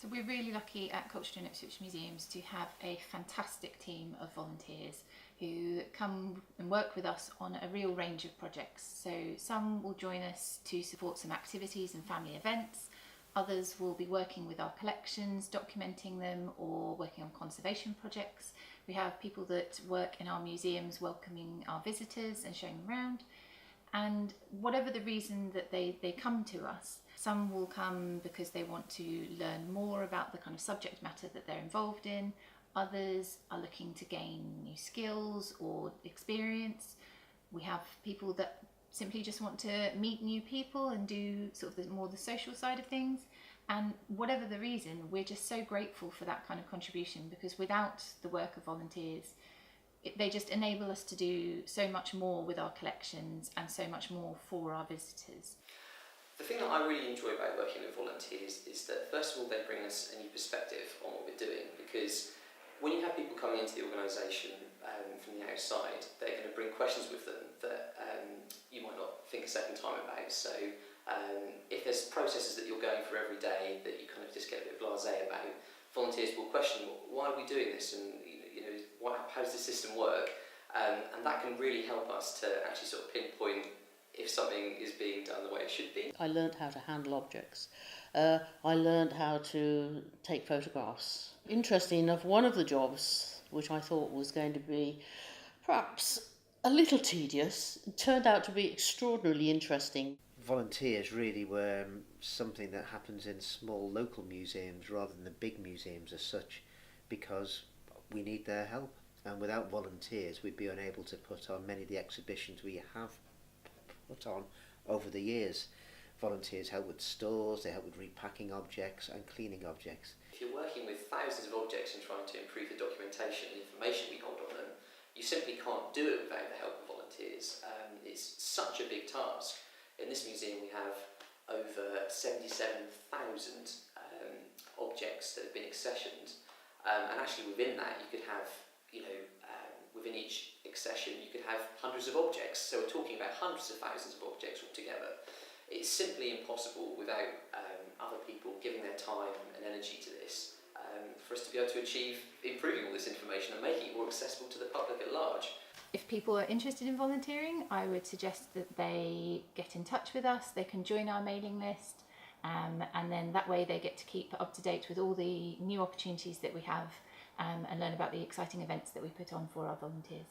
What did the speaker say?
So we're really lucky at Colchester Ipswich Museums to have a fantastic team of volunteers who come and work with us on a real range of projects. So some will join us to support some activities and family events. Others will be working with our collections, documenting them, or working on conservation projects. We have people that work in our museums welcoming our visitors and showing them around. And whatever the reason that they come to us, some will come because they want to learn more about the kind of subject matter that they're involved in. Others are looking to gain new skills or experience. We have people that simply just want to meet new people and do sort of more the social side of things. And whatever the reason, we're just so grateful for that kind of contribution, because without the work of volunteers, they just enable us to do so much more with our collections and so much more for our visitors. The thing that I really enjoy about working with volunteers is that, first of all, they bring us a new perspective on what we're doing, because when you have people coming into the organisation from the outside, they're going to bring questions with them that you might not think a second time about. So if there's processes that you're going through every day that you kind of just get a bit blasé about, volunteers will question, why are we doing this, and how does the system work? And that can really help us to actually sort of pinpoint if something is being done the way it should be. I learned how to handle objects. I learned how to take photographs. Interesting enough, one of the jobs, which I thought was going to be perhaps a little tedious, turned out to be extraordinarily interesting. Volunteers really were something that happens in small local museums rather than the big museums as such, because we need their help, and without volunteers we'd be unable to put on many of the exhibitions we have put on over the years. Volunteers help with stores, they help with repacking objects and cleaning objects. If you're working with thousands of objects and trying to improve the documentation and information we hold on them, you simply can't do it without the help of volunteers. It's such a big task. In this museum we have over 77,000 objects that have been accessioned, and actually within that you could have, within each accession you could have hundreds of objects, so we're talking about hundreds of thousands of objects altogether. It's simply impossible without other people giving their time and energy to this for us to be able to achieve improving all this information and making it more accessible to the public at large. If people are interested in volunteering, I would suggest that they get in touch with us. They can join our mailing list, and then that way they get to keep up to date with all the new opportunities that we have and learn about the exciting events that we put on for our volunteers.